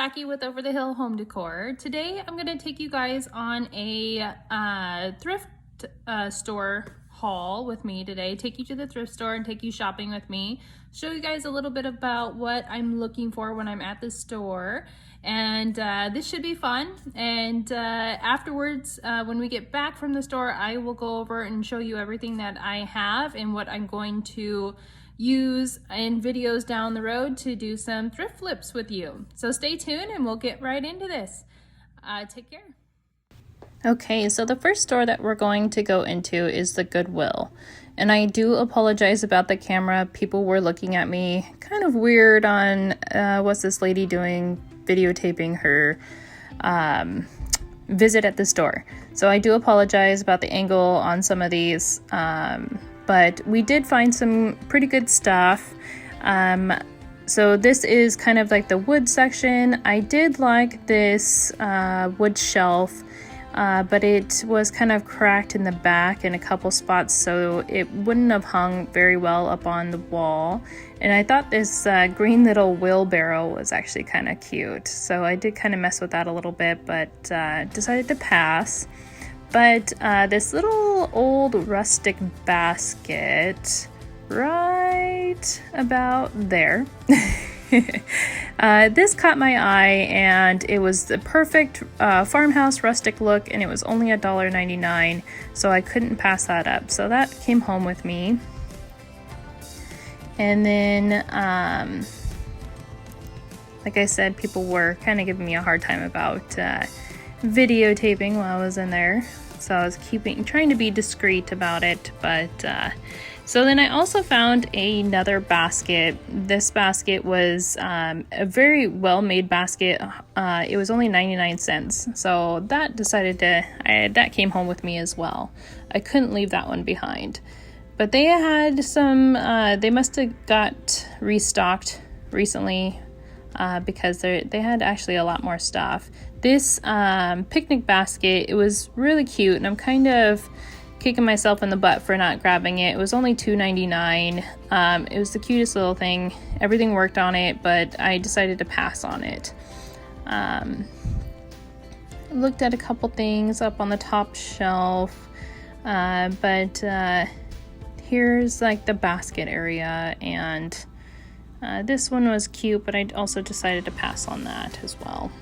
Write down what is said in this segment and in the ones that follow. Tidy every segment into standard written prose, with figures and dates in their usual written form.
Jackie with Over the Hill Home Decor. Today I'm going to take you guys on a thrift store haul with me today. Take you to the thrift store and take you shopping with me. Show you guys a little bit about what I'm looking for when I'm at the store. And this should be fun. And afterwards, when we get back from the store, I will go over and show you everything that I have and what I'm going to use in videos down the road to do some thrift flips with you. So stay tuned and we'll get right into this. Take care. Okay, so the first store that we're going to go into is the Goodwill. And I do apologize about the camera. People were looking at me kind of weird on what's this lady doing videotaping her visit at the store. So I do apologize about the angle on some of these. But we did find some pretty good stuff. So this is kind of like the wood section. I did like this wood shelf, but it was kind of cracked in the back in a couple spots, so it wouldn't have hung very well up on the wall. And I thought this green little wheelbarrow was actually kind of cute. So I did kind of mess with that a little bit, but decided to pass. But this little old rustic basket right about there, this caught my eye, and it was the perfect farmhouse rustic look, and it was only $1.99, so I couldn't pass that up. So that came home with me. And then, like I said, people were kind of giving me a hard time about videotaping while I was in there. So I was trying to be discreet about it, but so then I also found another basket. This basket was a very well-made basket. It was only 99 cents. So that that came home with me as well. I couldn't leave that one behind. But they had some, they must have got restocked recently because they had actually a lot more stuff. This picnic basket, it was really cute, and I'm kind of kicking myself in the butt for not grabbing it. It was only $2.99. It was the cutest little thing. Everything worked on it, but I decided to pass on it. Looked at a couple things up on the top shelf, but here's like the basket area, and this one was cute, but I also decided to pass on that as well.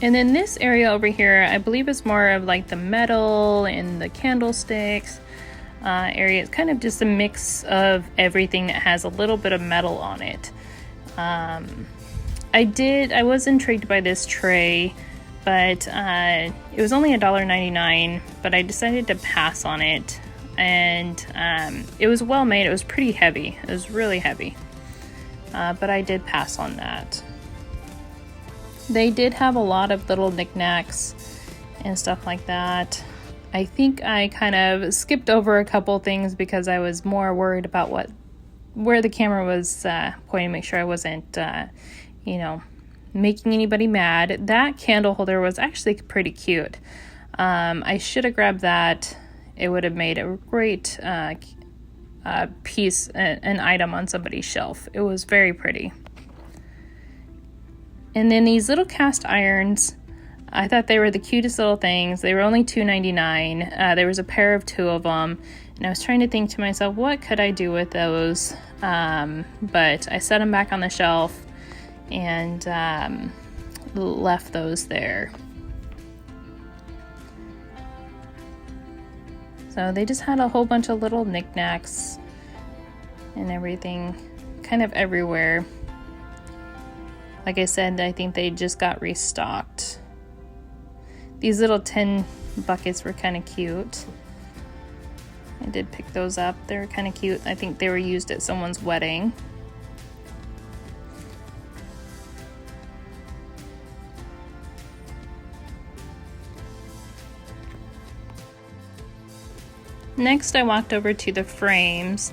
And then this area over here, I believe is more of like the metal and the candlesticks area. It's kind of just a mix of everything that has a little bit of metal on it. I was intrigued by this tray, but it was only $1.99, but I decided to pass on it. And it was well made. It was pretty heavy. It was really heavy. But I did pass on that. They did have a lot of little knickknacks and stuff like that. I think I kind of skipped over a couple things because I was more worried about where the camera was pointing to make sure I wasn't, making anybody mad. That candle holder was actually pretty cute. I should have grabbed that. It would have made a great piece, an item on somebody's shelf. It was very pretty. And then these little cast irons, I thought they were the cutest little things. They were only $2.99. There was a pair of 2 of them. And I was trying to think to myself, what could I do with those? But I set them back on the shelf and left those there. So they just had a whole bunch of little knickknacks and everything kind of everywhere. Like I said, I think they just got restocked. These little tin buckets were kind of cute. I did pick those up. They were kind of cute. I think they were used at someone's wedding. Next, I walked over to the frames.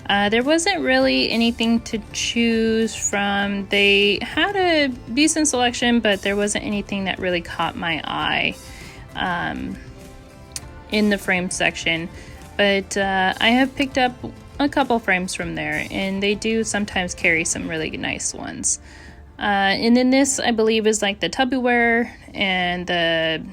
There wasn't really anything to choose from. They had a decent selection, but there wasn't anything that really caught my eye in the frame section. But I have picked up a couple frames from there, and they do sometimes carry some really nice ones. And then this, I believe, is like the Tupperware and the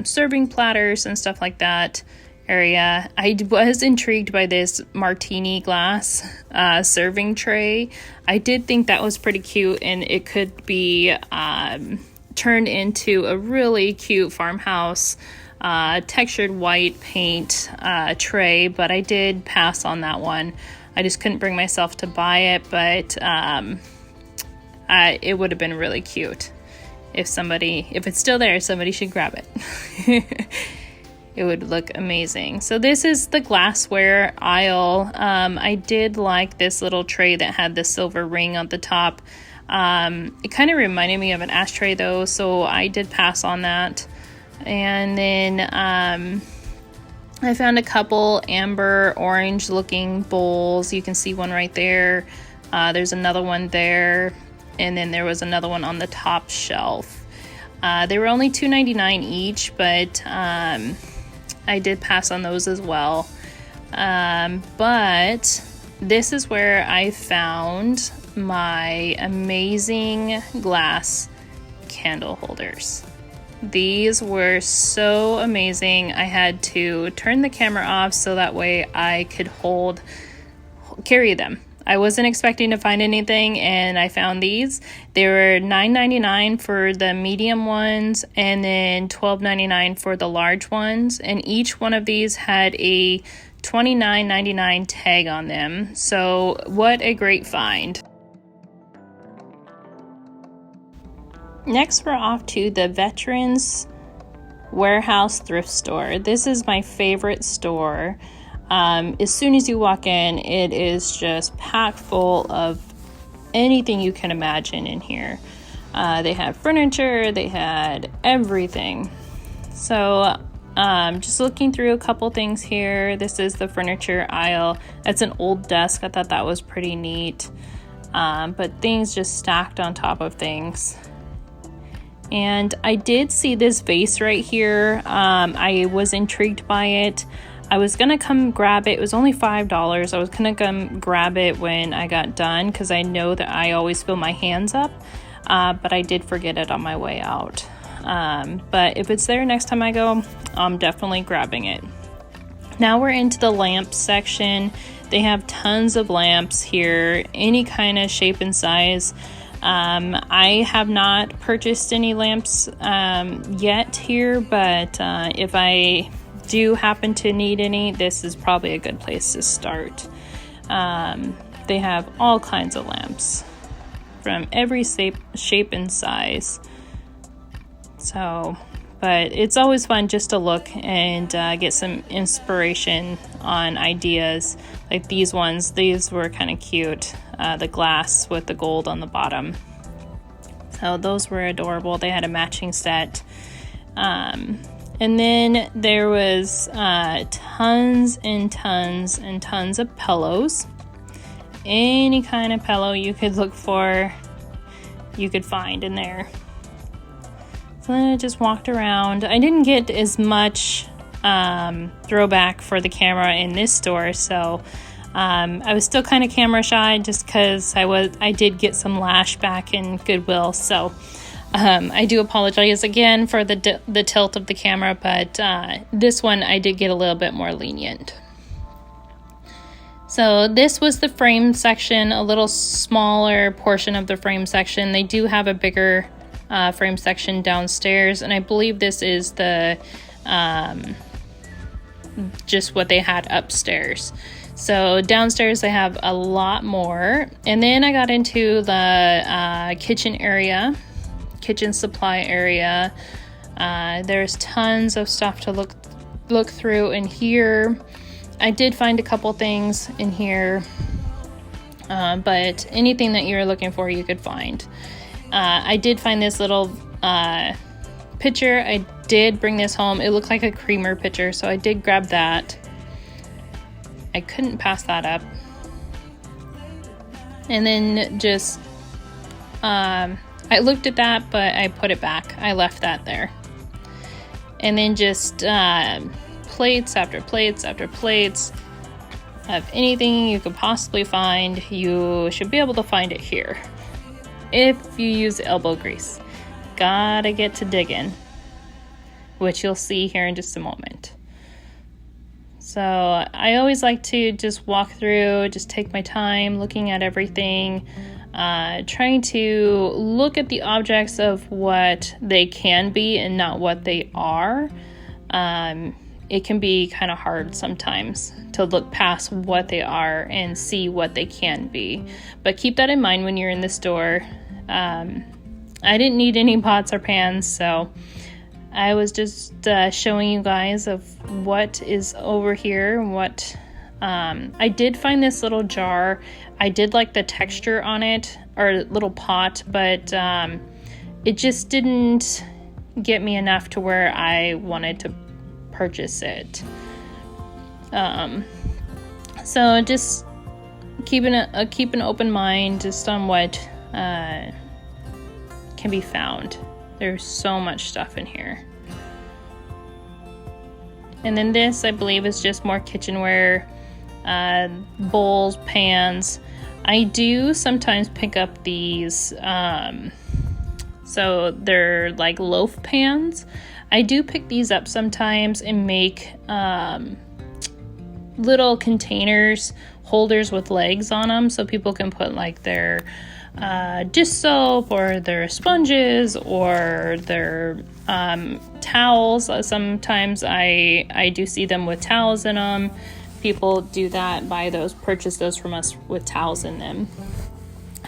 serving platters and stuff like that area. I was intrigued by this martini glass serving tray. I did think that was pretty cute, and it could be turned into a really cute farmhouse textured white paint tray, but I did pass on that one. I just couldn't bring myself to buy it, but it would have been really cute. If it's still there, somebody should grab it. It would look amazing. So this is the glassware aisle. I did like this little tray that had the silver ring on the top. It kind of reminded me of an ashtray though, so I did pass on that. And then I found a couple amber orange looking bowls. You can see one right there. There's another one there. And then there was another one on the top shelf. They were only $2.99 each, but I did pass on those as well. But this is where I found my amazing glass candle holders. These were so amazing. I had to turn the camera off so that way I could carry them. I wasn't expecting to find anything, and I found these. They were $9.99 for the medium ones and then $12.99 for the large ones. And each one of these had a $29.99 tag on them. So what a great find. Next, we're off to the Veterans Warehouse thrift store. This is my favorite store. As soon as you walk in, it is just packed full of anything you can imagine in here. They had furniture, they had everything. So just looking through a couple things here. This is the furniture aisle. That's an old desk. I thought that was pretty neat. But things just stacked on top of things. And I did see this vase right here. I was intrigued by it. I was gonna come grab it. It was only $5. I was gonna come grab it when I got done because I know that I always fill my hands up, but I did forget it on my way out. But if it's there next time I go, I'm definitely grabbing it. Now we're into the lamp section. They have tons of lamps here, any kind of shape and size. I have not purchased any lamps yet here, but if I do happen to need any, this is probably a good place to start. They have all kinds of lamps from every shape and size. So, but it's always fun just to look and get some inspiration on ideas. Like these ones, these were kind of cute. The glass with the gold on the bottom. So those were adorable. They had a matching set. And then there was tons and tons and tons of pillows. Any kind of pillow you could look for, you could find in there. So then I just walked around. I didn't get as much throwback for the camera in this store, so I was still kind of camera shy just because I did get some lash back in Goodwill. So I do apologize again for the tilt of the camera, but this one I did get a little bit more lenient. So this was the frame section, a little smaller portion of the frame section. They do have a bigger frame section downstairs, and I believe this is the just what they had upstairs. So downstairs they have a lot more. And then I got into the kitchen supply area. There's tons of stuff to look through in here. I did find a couple things in here, but anything that you're looking for you could find. I did find this little pitcher. I did bring this home. It looked like a creamer pitcher, so I did grab that. I couldn't pass that up. And then just I looked at that, but I put it back. I left that there. And then just plates after plates after plates of anything you could possibly find, you should be able to find it here if you use elbow grease. Gotta get to digging, which you'll see here in just a moment. So I always like to just walk through, just take my time looking at everything, trying to look at the objects of what they can be and not what they are. It can be kind of hard sometimes to look past what they are and see what they can be. But keep that in mind when you're in the store. I didn't need any pots or pans, so I was just showing you guys of what is over here. What I did find this little jar. I did like the texture on it, or little pot, but it just didn't get me enough to where I wanted to purchase it. So just keep an open mind just on what can be found. There's so much stuff in here. And then this, I believe, is just more kitchenware, bowls, pans. I do sometimes pick up these, so they're like loaf pans. I do pick these up sometimes and make little containers, holders with legs on them, so people can put like their dish soap or their sponges or their towels. Sometimes I do see them with towels in them. People do that, buy those, purchase those from us with towels in them.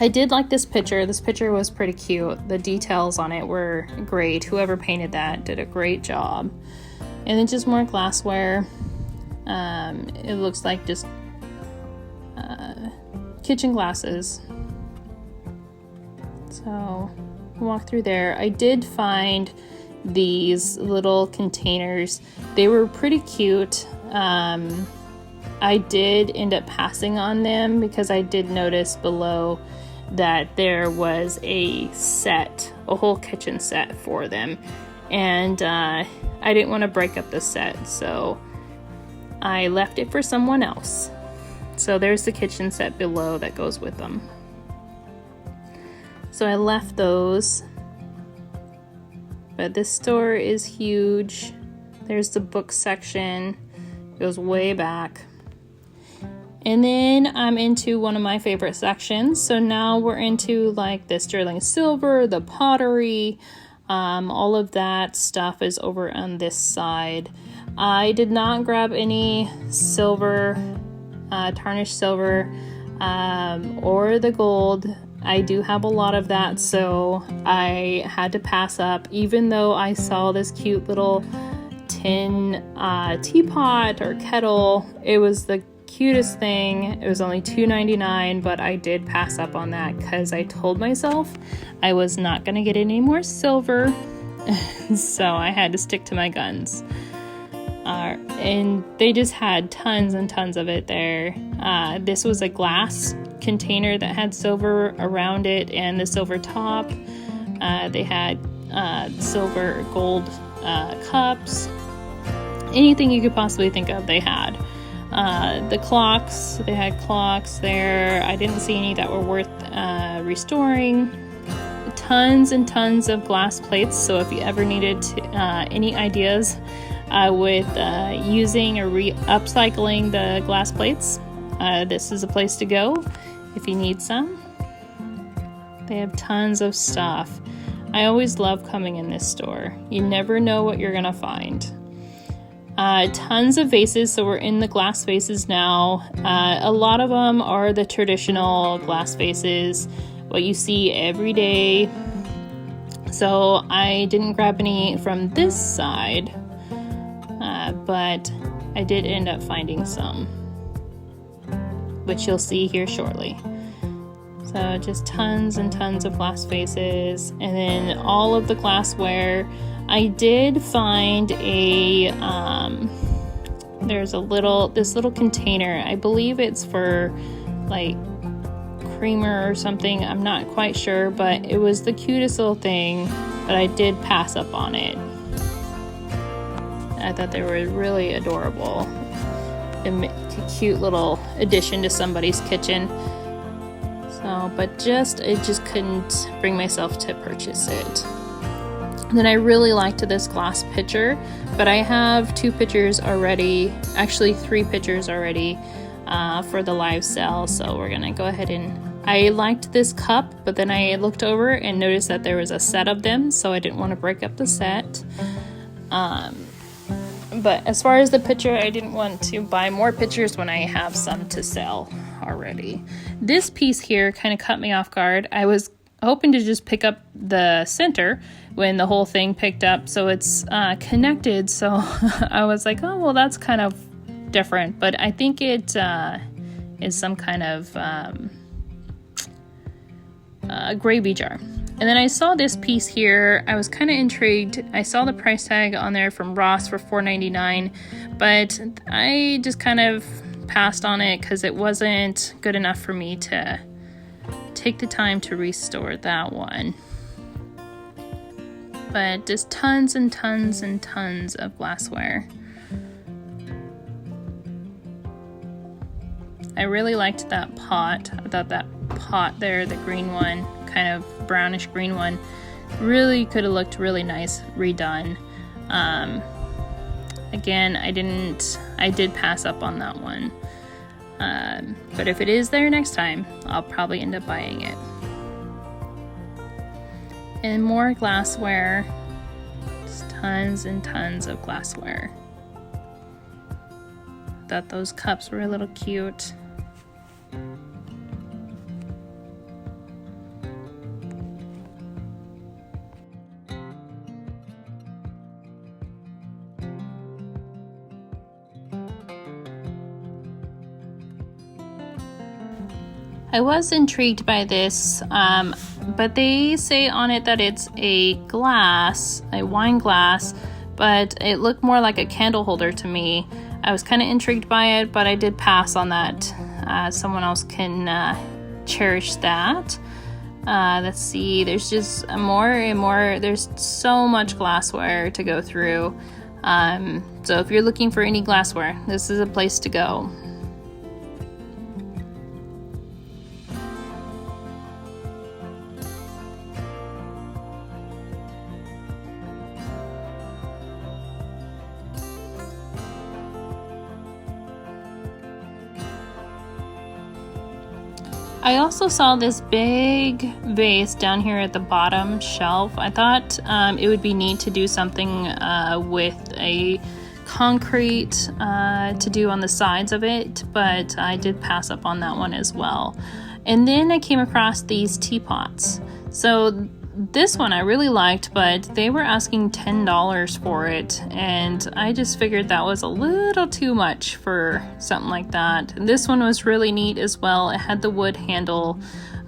I did like this picture. This picture was pretty cute. The details on it were great. Whoever painted that did a great job. And then just more glassware. It looks like just kitchen glasses. So walk through there. I did find these little containers. They were pretty cute. I did end up passing on them because I did notice below that there was a whole kitchen set for them, and I didn't want to break up the set, so I left it for someone else. So there's the kitchen set below that goes with them. So I left those, but this store is huge. There's the book section, goes way back. And then I'm into one of my favorite sections. So now we're into like the sterling silver, the pottery, all of that stuff is over on this side. I did not grab any silver, tarnished silver, or the gold. I do have a lot of that, so I had to pass up, even though I saw this cute little tin teapot or kettle. It was the cutest thing. It was only $2.99, but I did pass up on that because I told myself I was not going to get any more silver. So I had to stick to my guns. And they just had tons and tons of it there. This was a glass container that had silver around it and the silver top. They had silver, gold cups. Anything you could possibly think of, they had. The clocks, they had clocks there. I didn't see any that were worth restoring. Tons and tons of glass plates, so if you ever needed any ideas with using or upcycling the glass plates, this is a place to go if you need some. They have tons of stuff. I always love coming in this store. You never know what you're gonna find. Tons of vases, so we're in the glass vases now. A lot of them are the traditional glass vases, what you see every day. So I didn't grab any from this side, but I did end up finding some, which you'll see here shortly. So just tons and tons of glass vases, and then all of the glassware. I did find there's this little container. I believe it's for like creamer or something. I'm not quite sure, but it was the cutest little thing, but I did pass up on it. I thought they were really adorable. a cute little addition to somebody's kitchen. So, but I just couldn't bring myself to purchase it. Then I really liked this glass pitcher, but I have 2 pitchers already, actually 3 pitchers already for the live sale. So we're gonna go ahead and, I liked this cup, but then I looked over and noticed that there was a set of them, so I didn't want to break up the set. But as far as the pitcher, I didn't want to buy more pitchers when I have some to sell already. This piece here kind of caught me off guard. I was hoping to just pick up the center when the whole thing picked up, so it's connected. So I was like, oh, well, that's kind of different, but I think it is some kind of gravy jar. And then I saw this piece here. I was kind of intrigued. I saw the price tag on there from Ross for $4.99, but I just kind of passed on it because it wasn't good enough for me to take the time to restore that one. But just tons and tons and tons of glassware. I really liked that pot. I thought that pot there, the green one, kind of brownish green one, really could have looked really nice redone. Again, I did pass up on that one. But if it is there next time, I'll probably end up buying it. And more glassware. Just tons and tons of glassware. Thought those cups were a little cute. I was intrigued by this, but they say on it that it's a wine glass, but it looked more like a candle holder to me. I was kind of intrigued by it, but I did pass on that. Someone else can cherish that. Let's see, there's just more and more. There's so much glassware to go through. So if you're looking for any glassware, this is a place to go. I also saw this big vase down here at the bottom shelf. I thought it would be neat to do something with a concrete to do on the sides of it, but I did pass up on that one as well. And then I came across these teapots. So this one I really liked, but they were asking $10 for it, and I just figured that was a little too much for something like that. And this one was really neat as well. It had the wood handle.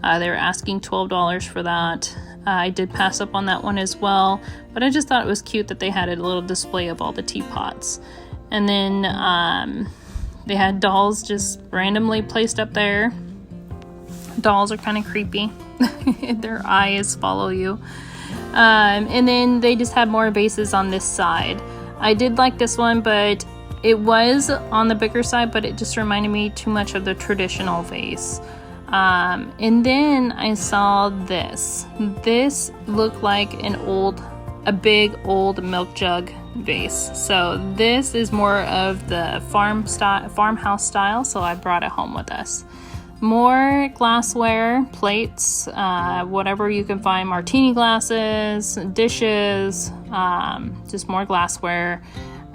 They were asking $12 for that. I did pass up on that one as well, but I just thought it was cute that they had a little display of all the teapots. And then they had dolls just randomly placed up there. Dolls are kind of creepy. Their eyes follow you. And then they just had more vases on this side. I did like this one, but it was on the bigger side, but it just reminded me too much of the traditional vase. And then I saw this. This looked like a big old milk jug vase. So this is more of the farmhouse style, so I brought it home with us. More glassware, plates, whatever you can find, martini glasses, dishes, just more glassware.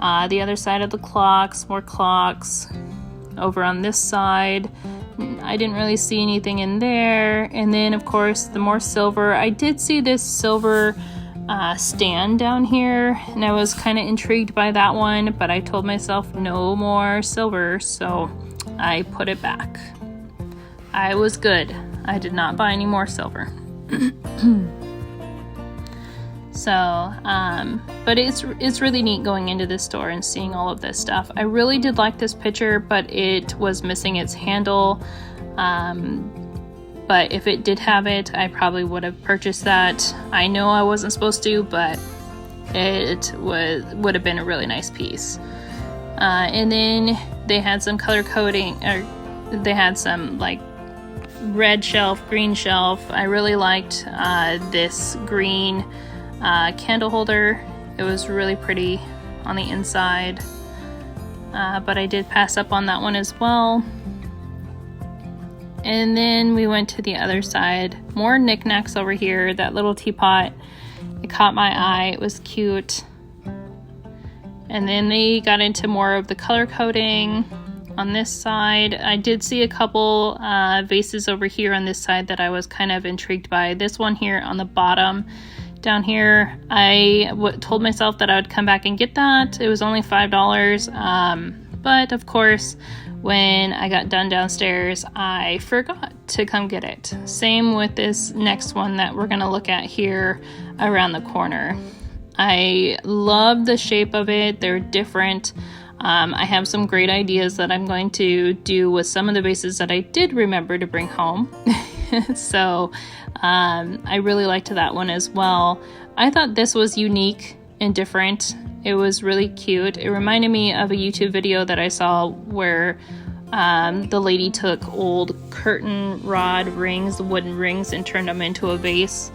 The other side of the clocks, more clocks. Over on this side, I didn't really see anything in there. And then, of course, the more silver. I did see this silver stand down here, and I was kind of intrigued by that one, but I told myself no more silver, so I put it back. I was good. I did not buy any more silver. So, but it's really neat going into this store and seeing all of this stuff. I really did like this picture, but it was missing its handle. But if it did have it, I probably would have purchased that. I know I wasn't supposed to, but it would have been a really nice piece. And then they had some color coding, or they had some like red shelf, green shelf. I really liked this green candle holder. It was really pretty on the inside, but I did pass up on that one as well. And then we went to the other side. More knickknacks over here. That little teapot, it caught my eye. It was cute. And then they got into more of the color coding on this side. I did see a couple vases over here on this side that I was kind of intrigued by. This one here on the bottom down here, I told myself that I would come back and get that. It was only $5, but of course when I got done downstairs I forgot to come get it. Same with this next one that we're gonna look at here around the corner. I love the shape of it. They're different. I have some great ideas that I'm going to do with some of the vases that I did remember to bring home. So I really liked that one as well. I thought this was unique and different. It was really cute. It reminded me of a YouTube video that I saw where the lady took old curtain rod rings, wooden rings, and turned them into a vase.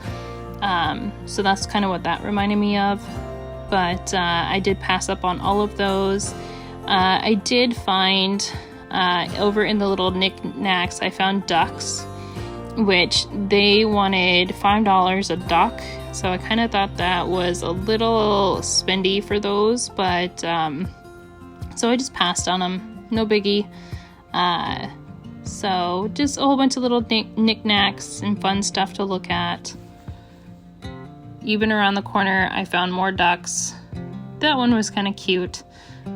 So that's kind of what that reminded me of. But I did pass up on all of those. I did find over in the little knickknacks, I found ducks, which they wanted $5 a duck. So I kind of thought that was a little spendy for those, but so I just passed on them. No biggie. So just a whole bunch of little knickknacks and fun stuff to look at. Even around the corner, I found more ducks. That one was kind of cute,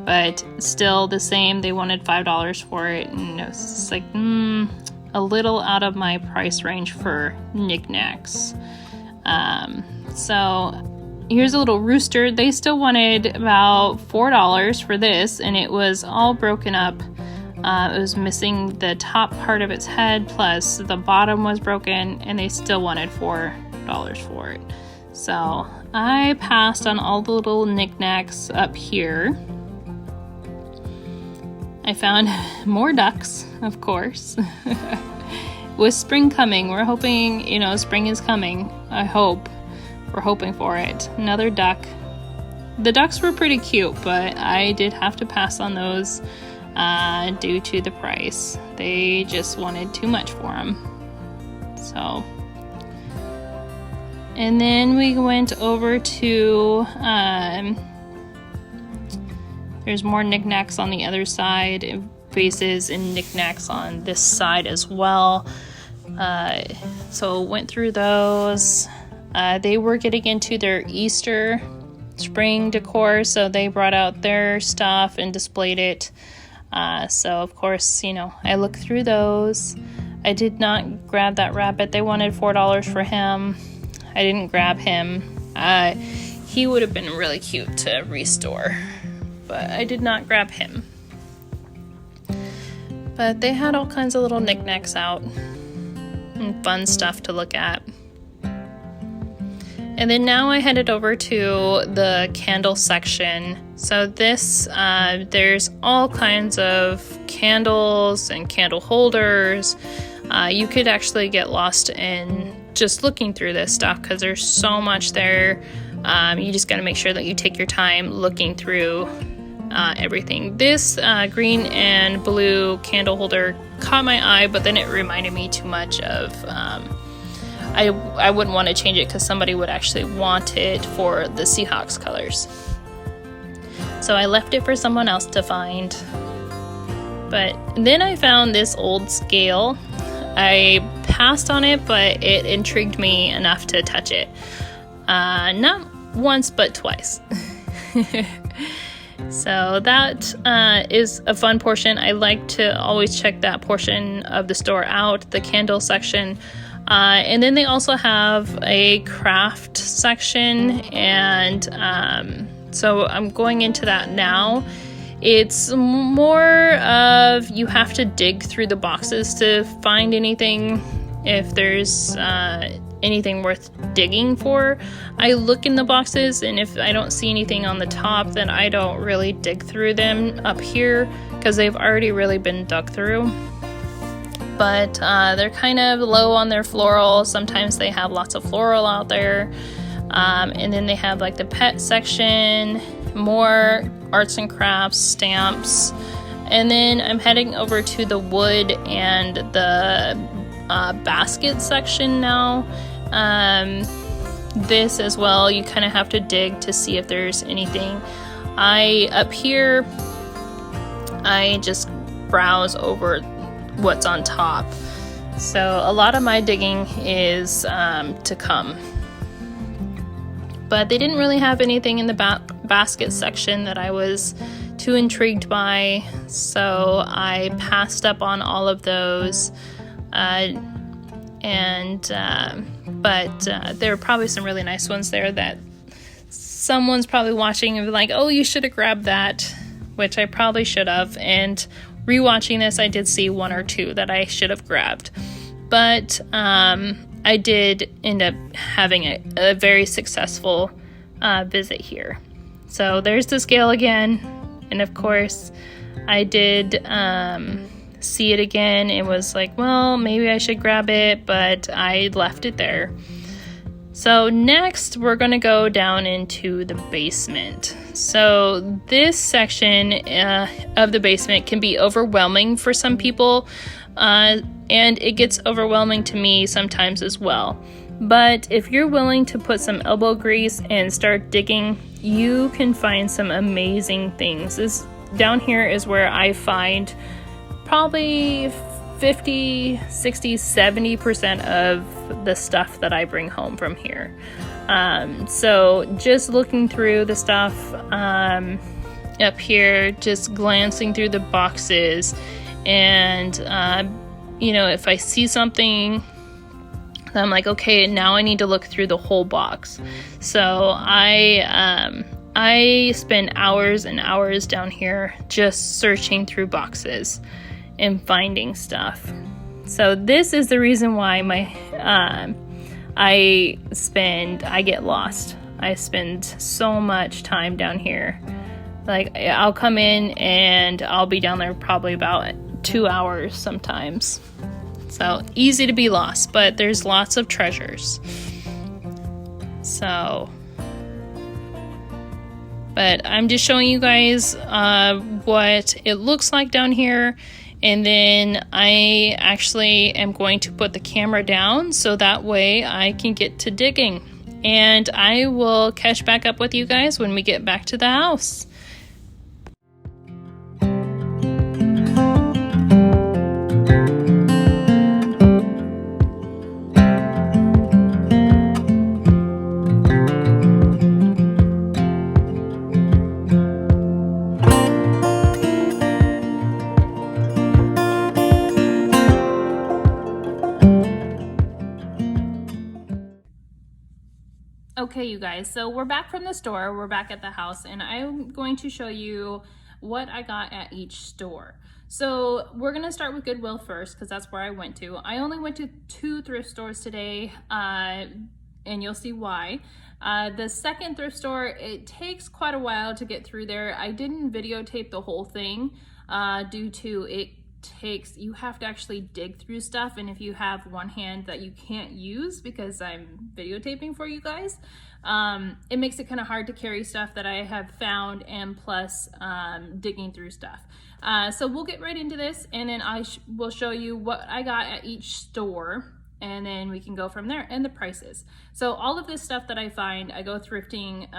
but still the same. They wanted $5 for it, and it was just like, a little out of my price range for knickknacks. So here's a little rooster. They still wanted about $4 for this, and it was all broken up. It was missing the top part of its head, plus the bottom was broken, and they still wanted $4 for it. So I passed on all the little knickknacks up here. I found more ducks, of course. With spring coming, we're hoping, spring is coming. I hope. We're hoping for it. Another duck. The ducks were pretty cute, but I did have to pass on those due to the price. They just wanted too much for them. So... And then we went over to, there's more knickknacks on the other side, vases and knickknacks on this side as well. So went through those. They were getting into their Easter spring decor, so they brought out their stuff and displayed it. So of course, I looked through those. I did not grab that rabbit. They wanted $4 for him. I didn't grab him. He would have been really cute to restore, but I did not grab him. But they had all kinds of little knickknacks out and fun stuff to look at. And then now I headed over to the candle section. So this, there's all kinds of candles and candle holders. You could actually get lost in just looking through this stuff because there's so much there. You just got to make sure that you take your time looking through everything. This green and blue candle holder caught my eye, but then it reminded me too much of I wouldn't want to change it because somebody would actually want it for the Seahawks colors. So I left it for someone else to find. But then I found this old scale. I passed on it, but it intrigued me enough to touch it. Not once, but twice. So that is a fun portion. I like to always check that portion of the store out, the candle section. And then they also have a craft section, and so I'm going into that now. It's more of you have to dig through the boxes to find anything. If there's anything worth digging for. I look in the boxes, and if I don't see anything on the top, then I don't really dig through them up here because they've already really been dug through. But they're kind of low on their floral. Sometimes they have lots of floral out there. And then they have like the pet section, more arts and crafts, stamps. And then I'm heading over to the wood and the basket section now. This as well, you kind of have to dig to see if there's anything. Up here, I just browse over what's on top. So a lot of my digging is to come. But they didn't really have anything in the basket section that I was too intrigued by, so I passed up on all of those. But there are probably some really nice ones there that someone's probably watching and be like, oh, you should have grabbed that, which I probably should have. And rewatching this, I did see one or two that I should have grabbed. But I did end up having a very successful visit here. So there's the scale again. And of course, I did see it again. It was like, well, maybe I should grab it, but I left it there. So next, we're going to go down into the basement. So this section of the basement can be overwhelming for some people. And it gets overwhelming to me sometimes as well. But if you're willing to put some elbow grease and start digging, you can find some amazing things. Down here is where I find probably 50, 60, 70% of the stuff that I bring home from here. So just looking through the stuff up here, just glancing through the boxes, and if I see something, I'm like, okay, now I need to look through the whole box. So I spend hours and hours down here just searching through boxes and finding stuff. So this is the reason why I get lost. I spend so much time down here. Like, I'll come in and I'll be down there probably about 2 hours sometimes. So easy to be lost, but there's lots of treasures. So, but I'm just showing you guys what it looks like down here. And then I actually am going to put the camera down so that way I can get to digging. And I will catch back up with you guys when we get back to the house. Okay, you guys, so we're back from the store, we're back at the house, and I'm going to show you what I got at each store. So we're gonna start with Goodwill first, because that's where I went to. I only went to 2 thrift stores today, and you'll see why. The second thrift store, it takes quite a while to get through there. I didn't videotape the whole thing due to you have to actually dig through stuff, and if you have one hand that you can't use because I'm videotaping for you guys, it makes it kind of hard to carry stuff that I have found, and plus digging through stuff. So we'll get right into this, and then I will show you what I got at each store, and then we can go from there, and the prices. So all of this stuff that I find, I go thrifting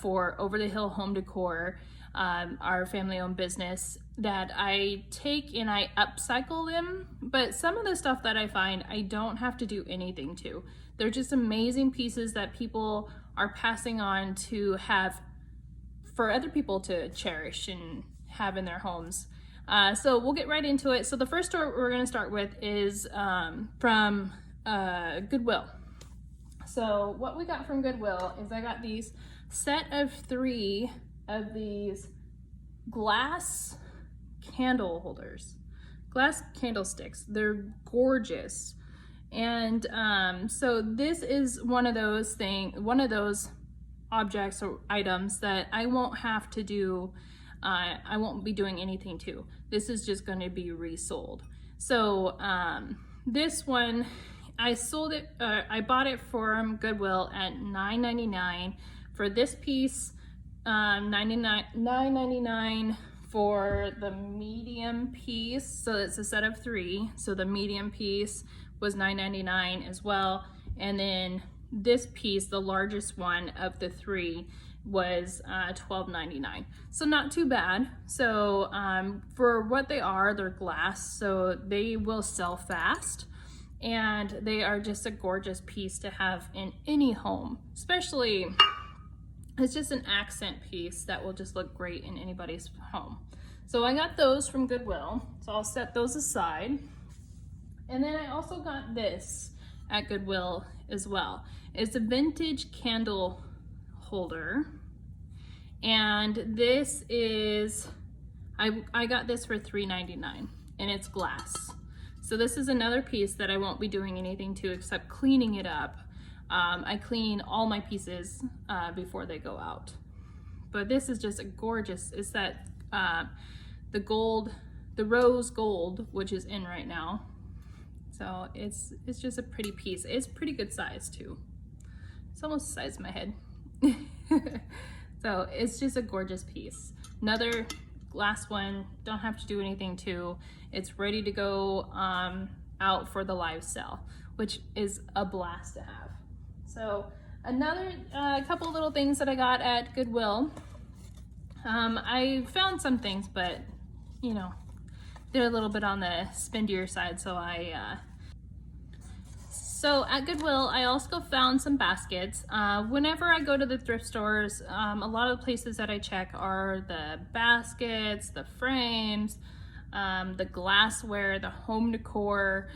for Over the Hill Home Decor, our family-owned business, that I take and I upcycle them. But some of the stuff that I find, I don't have to do anything to. They're just amazing pieces that people are passing on to have for other people to cherish and have in their homes. So we'll get right into it. So the first store we're going to start with is from Goodwill. So what we got from Goodwill is I got these set of 3 of these glass candle holders, glass candlesticks. They're gorgeous, And so this is one of those objects or items that I won't have to do, I won't be doing anything to. This is just going to be resold. So this one, I bought it from Goodwill at $9.99 for this piece, $9.99 for the medium piece. So it's a set of 3. So the medium piece was $9.99 as well. And then this piece, the largest one of the 3, was $12.99. So not too bad. So for what they are, they're glass, so they will sell fast. And they are just a gorgeous piece to have in any home, especially, it's just an accent piece that will just look great in anybody's home. So I got those from Goodwill, so I'll set those aside. And then I also got this at Goodwill as well. It's a vintage candle holder, and this is, I got this for $3.99, and it's glass. So this is another piece that I won't be doing anything to except cleaning it up. I clean all my pieces before they go out. But this is just a gorgeous, it's that the gold, the rose gold, which is in right now. So it's just a pretty piece. It's pretty good size too. It's almost the size of my head. So it's just a gorgeous piece. Another glass one, don't have to do anything to. It's ready to go out for the live sale, which is a blast to have. So another couple little things that I got at Goodwill. I found some things, but you know, they're a little bit on the spendier side, so So at Goodwill, I also found some baskets. Whenever I go to the thrift stores, a lot of the places that I check are the baskets, the frames, the glassware, the home decor.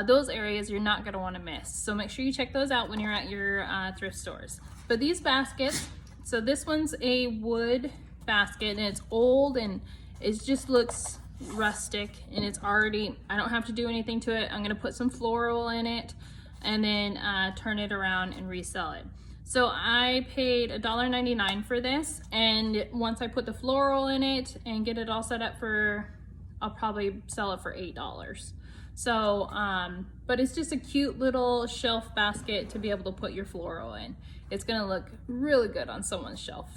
Those areas you're not gonna wanna miss. So make sure you check those out when you're at your thrift stores. But these baskets, so this one's a wood basket, and it's old and it just looks rustic, and it's already, I don't have to do anything to it. I'm gonna put some floral in it and then turn it around and resell it. So I paid $1.99 for this, and once I put the floral in it and get it all set up for, I'll probably sell it for $8. So, but it's just a cute little shelf basket to be able to put your floral in. It's gonna look really good on someone's shelf.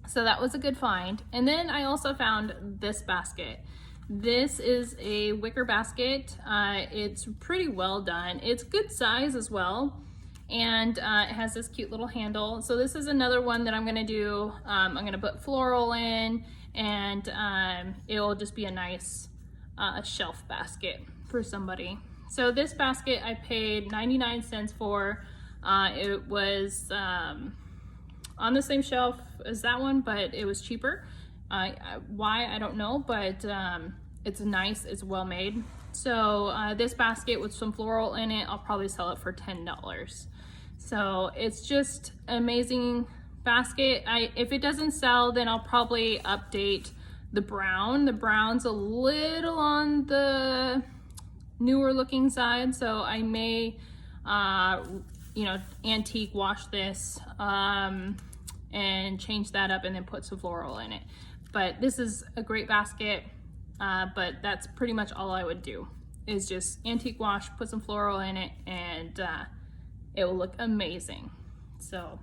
So that was a good find. And then I also found this basket. This is a wicker basket. It's pretty well done. It's good size as well. And it has this cute little handle. So this is another one that I'm gonna do. I'm gonna put floral in, and it will just be a nice shelf basket for somebody. So this basket I paid 99 cents for. It was on the same shelf as that one, but it was cheaper. Why, I don't know, but it's nice, it's well made. So this basket with some floral in it, I'll probably sell it for $10. So it's just an amazing basket. If it doesn't sell, then I'll probably update the brown. The brown's a little on the newer looking side, so I may you know, antique wash this and change that up and then put some floral in it. But this is a great basket, but that's pretty much all I would do, is just antique wash, put some floral in it, and it will look amazing. So,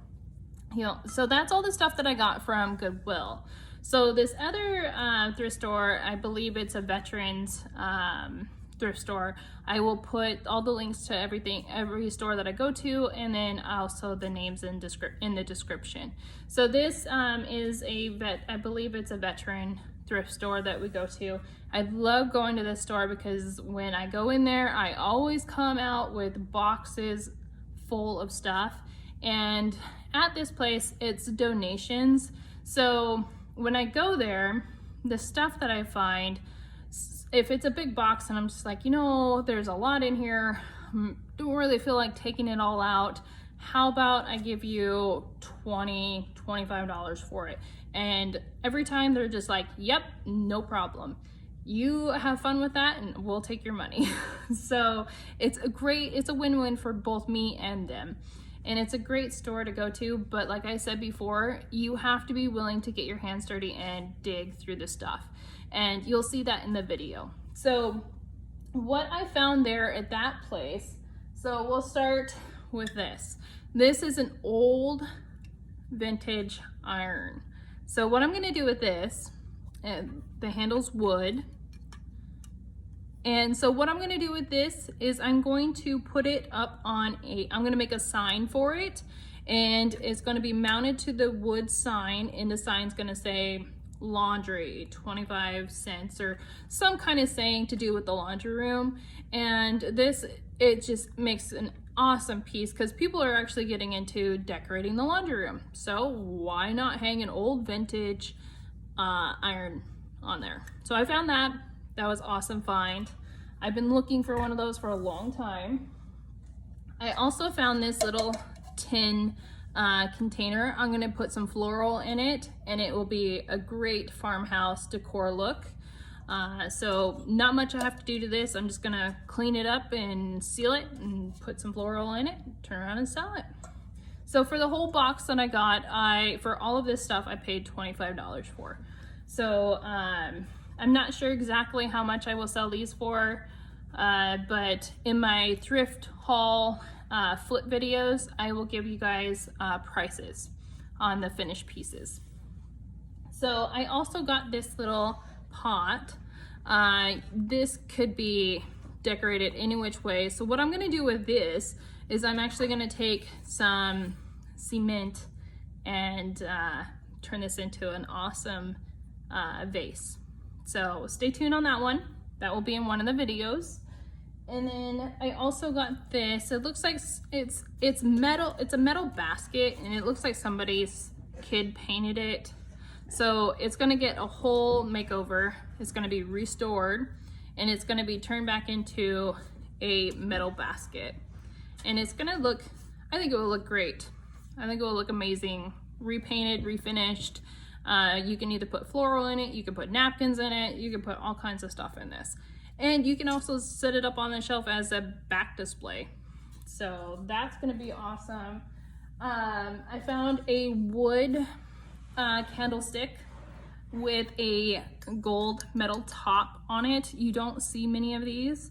you know, so that's all the stuff that I got from Goodwill. So this other thrift store, I believe it's a veterans thrift store. I will put all the links to every store that I go to, and then also the names in the description. So this is I believe it's a veteran thrift store that we go to. I love going to this store because when I go in there, I always come out with boxes full of stuff. And at this place, it's donations. So when I go there, the stuff that I find, if it's a big box and I'm just like, you know, there's a lot in here, don't really feel like taking it all out, how about I give you $20, $25 for it? And every time they're just like, yep, no problem. you have fun with that and we'll take your money. So it's a win-win for both me and them. And it's a great store to go to, but like I said before, you have to be willing to get your hands dirty and dig through the stuff. And you'll see that in the video. So what I found there at that place, so we'll start with this. This is an old vintage iron. So what I'm gonna do with this, the handle's wood. And so what I'm gonna do with this is I'm going to put it up on I'm gonna make a sign for it, and it's gonna be mounted to the wood sign, and the sign's gonna say laundry 25 cents or some kind of saying to do with the laundry room. And this, it just makes an awesome piece because people are actually getting into decorating the laundry room. So why not hang an old vintage iron on there? So I found that. That was awesome find. I've been looking for one of those for a long time. I also found this little tin container. I'm gonna put some floral in it, and it will be a great farmhouse decor look. So not much I have to do to this. I'm just gonna clean it up and seal it and put some floral in it, turn around and sell it. So for the whole box that I got, for all of this stuff, I paid $25 for. So I'm not sure exactly how much I will sell these for, but in my thrift haul flip videos, I will give you guys prices on the finished pieces. So I also got this little pot. This could be decorated any which way. So what I'm gonna do with this is I'm actually gonna take some cement and turn this into an awesome vase. So stay tuned on that one. That will be in one of the videos. And then I also got this. It looks like it's metal. It's a metal basket, and it looks like somebody's kid painted it. So it's gonna get a whole makeover. It's gonna be restored, and it's gonna be turned back into a metal basket. And it's gonna look, I think it will look great. I think it will look amazing. Repainted, refinished. You can either put floral in it, you can put napkins in it, you can put all kinds of stuff in this. And you can also set it up on the shelf as a back display. So that's gonna be awesome. I found a wood candlestick with a gold metal top on it. You don't see many of these.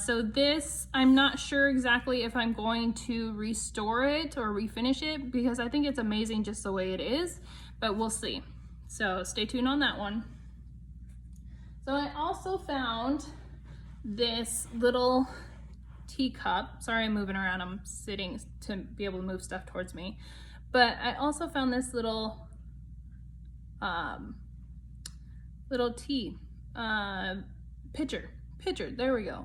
So this, I'm not sure exactly if I'm going to restore it or refinish it, because I think it's amazing just the way it is, but we'll see. So stay tuned on that one. So I also found this little teacup. Sorry, I'm moving around. I'm sitting to be able to move stuff towards me. But I also found this little tea pitcher. There we go.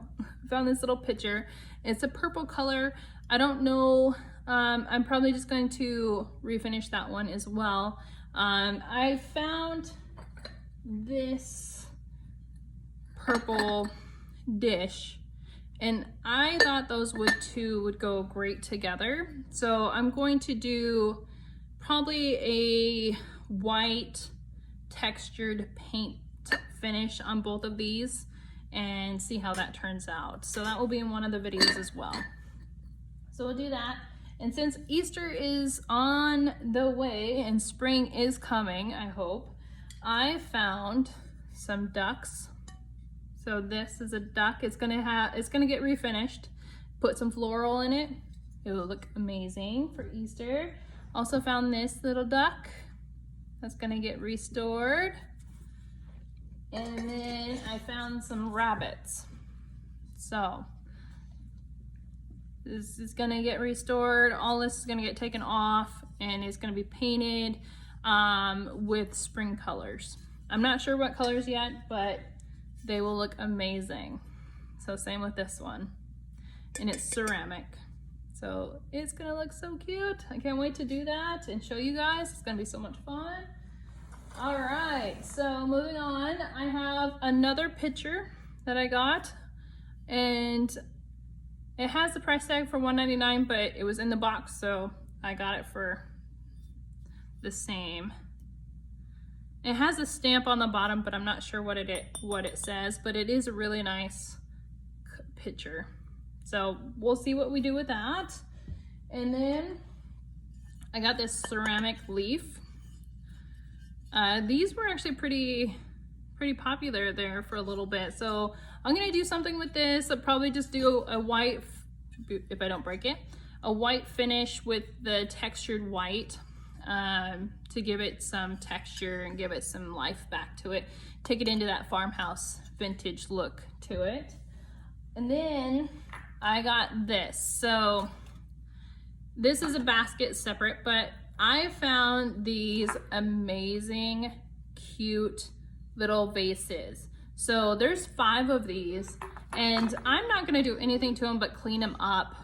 Found this little pitcher. It's a purple color. I don't know. I'm probably just going to refinish that one as well. I found this purple dish, and I thought those would go great together. So I'm going to do probably a white textured paint finish on both of these and see how that turns out. So that will be in one of the videos as well. So we'll do that. And since Easter is on the way and spring is coming, I hope, I found some ducks. So this is a duck. It's gonna get refinished. Put some floral in it. It will look amazing for Easter. Also found this little duck that's gonna get restored. And then I found some rabbits. So this is gonna get restored. All this is gonna get taken off, and it's gonna be painted with spring colors. I'm not sure what colors yet, but they will look amazing. So same with this one. And it's ceramic. So it's gonna look so cute. I can't wait to do that and show you guys. It's gonna be so much fun. All right, so moving on, I have another picture that I got, and it has the price tag for $1.99, but it was in the box, so I got it for the same. It has a stamp on the bottom, but I'm not sure what it says, but it is a really nice picture. So we'll see what we do with that. And then I got this ceramic leaf. These were actually pretty popular there for a little bit. So I'm gonna do something with this. I'll probably just do a white, if I don't break it, a white finish with the textured white to give it some texture and give it some life back to it. Take it into that farmhouse vintage look to it. And then I got this. So this is a basket separate, but I found these amazing, cute little vases. So there's 5 of these, and I'm not gonna do anything to them but clean them up.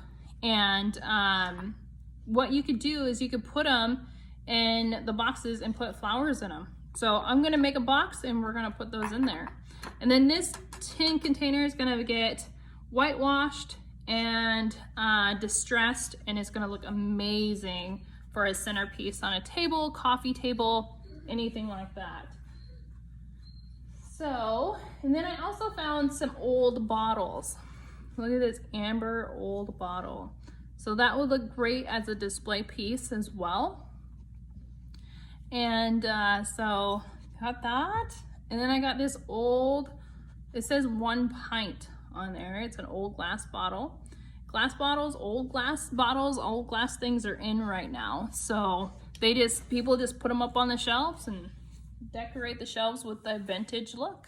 And what you could do is you could put them in the boxes and put flowers in them. So I'm gonna make a box and we're gonna put those in there. And then this tin container is gonna get whitewashed and distressed, and it's gonna look amazing for a centerpiece on a table, coffee table, anything like that. So, and then I also found some old bottles. Look at this amber old bottle. So that would look great as a display piece as well. And so got that. And then I got this old, it says 1 pint on there. It's an old glass bottle. Glass bottles, old glass things are in right now. So people just put them up on the shelves and decorate the shelves with the vintage look.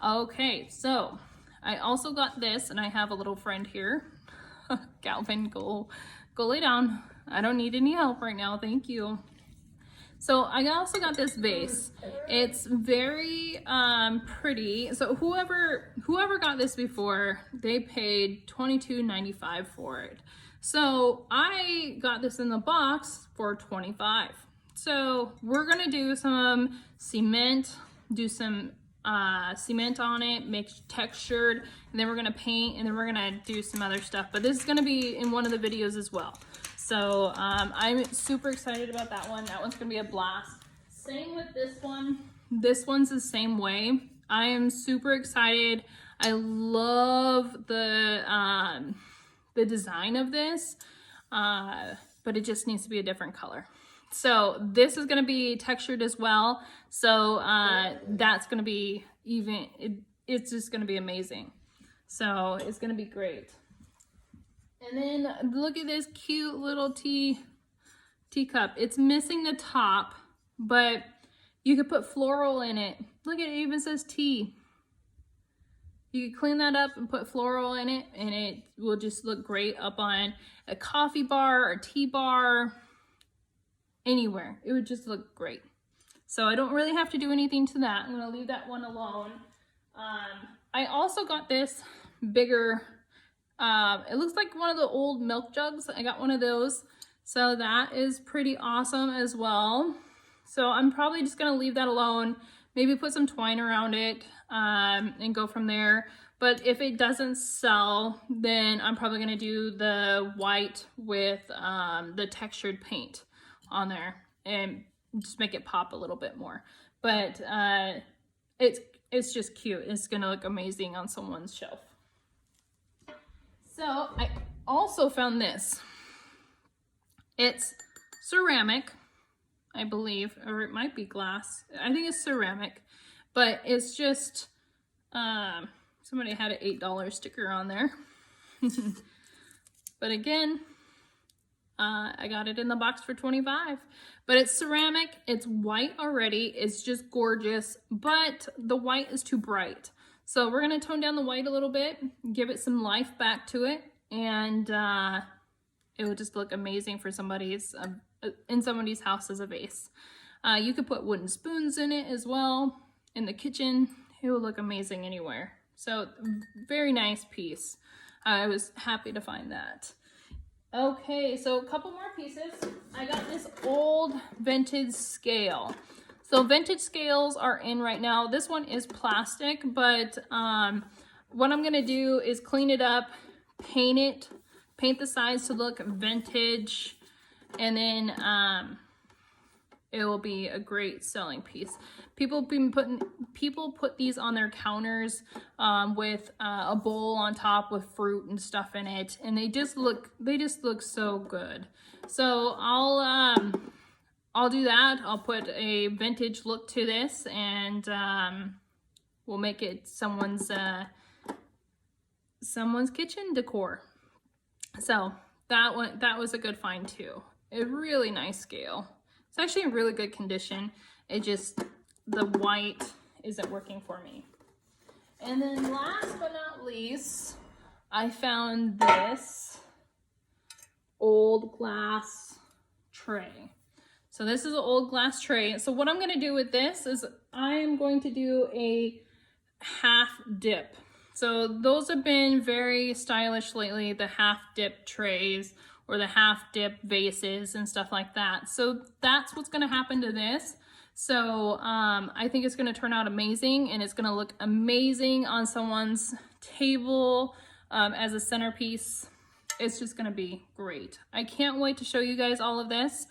Okay, so I also got this, and I have a little friend here. Calvin, go lay down. I don't need any help right now, thank you. So I also got this vase. It's very pretty. So whoever got this before, they paid $22.95 for it. So I got this in the box for $25. So we're gonna do some cement, do some cement on it, make textured, and then we're gonna paint, and then we're gonna do some other stuff. But this is gonna be in one of the videos as well. So I'm super excited about that one. That one's gonna be a blast. Same with this one. This one's the same way. I am super excited. I love the design of this, but it just needs to be a different color. So this is gonna be textured as well. So that's gonna be it's just gonna be amazing. So it's gonna be great. And then look at this cute little teacup. It's missing the top, but you could put floral in it. Look, it even says tea. You could clean that up and put floral in it, and it will just look great up on a coffee bar or tea bar, anywhere. It would just look great. So I don't really have to do anything to that. I'm gonna leave that one alone. I also got this bigger, it looks like one of the old milk jugs. I got one of those. So that is pretty awesome as well. So I'm probably just gonna leave that alone, maybe put some twine around it and go from there. But if it doesn't sell, then I'm probably gonna do the white with the textured paint on there and just make it pop a little bit more. But it's just cute. It's gonna look amazing on someone's shelf. So I also found this. It's ceramic, I believe, or it might be glass. I think it's ceramic, but it's just, somebody had an $8 sticker on there. But again, I got it in the box for $25. But it's ceramic, it's white already, it's just gorgeous, but the white is too bright. So we're gonna tone down the white a little bit, give it some life back to it, and it will just look amazing for somebody's, in somebody's house as a vase. You could put wooden spoons in it as well, in the kitchen. It will look amazing anywhere. So very nice piece. I was happy to find that. Okay, so a couple more pieces. I got this old vintage scale. So vintage scales are in right now. This one is plastic, but what I'm gonna do is clean it up, paint the sides to look vintage, and then it will be a great selling piece. People put these on their counters with a bowl on top with fruit and stuff in it, and they just look so good. So I'll do that. I'll put a vintage look to this, and we'll make it someone's kitchen decor. So that was a good find too. A really nice scale. It's actually in really good condition. It just, the white isn't working for me. And then last but not least, I found this old glass tray. So this is an old glass tray. So what I'm gonna do with this is I am going to do a half dip. So those have been very stylish lately, the half dip trays or the half dip vases and stuff like that. So that's what's gonna happen to this. So I think it's gonna turn out amazing, and it's gonna look amazing on someone's table as a centerpiece. It's just gonna be great. I can't wait to show you guys all of this.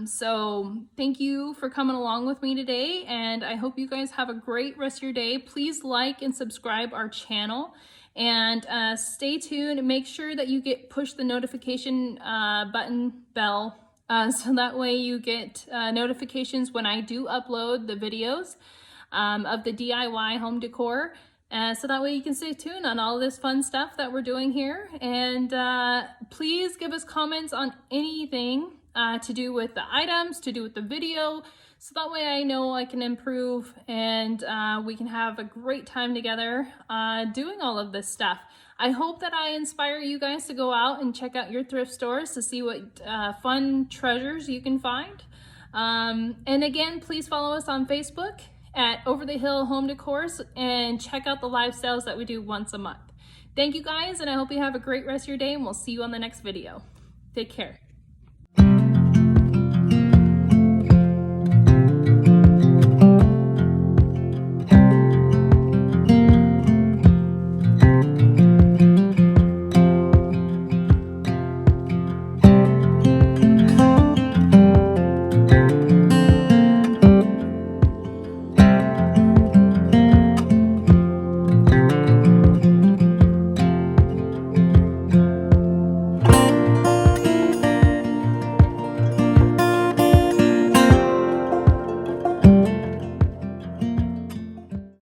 So thank you for coming along with me today, and I hope you guys have a great rest of your day. Please like and subscribe our channel, and stay tuned and make sure that you push the notification bell, so that way you get notifications when I do upload the videos of the DIY home decor. So that way you can stay tuned on all this fun stuff that we're doing here. And please give us comments on anything to do with the items, to do with the video, so that way I know I can improve, and we can have a great time together doing all of this stuff. I hope that I inspire you guys to go out and check out your thrift stores to see what fun treasures you can find. And again, please follow us on Facebook at Over the Hill Home Decors, and check out the live sales that we do once a month. Thank you guys, and I hope you have a great rest of your day, and we'll see you on the next video. Take care.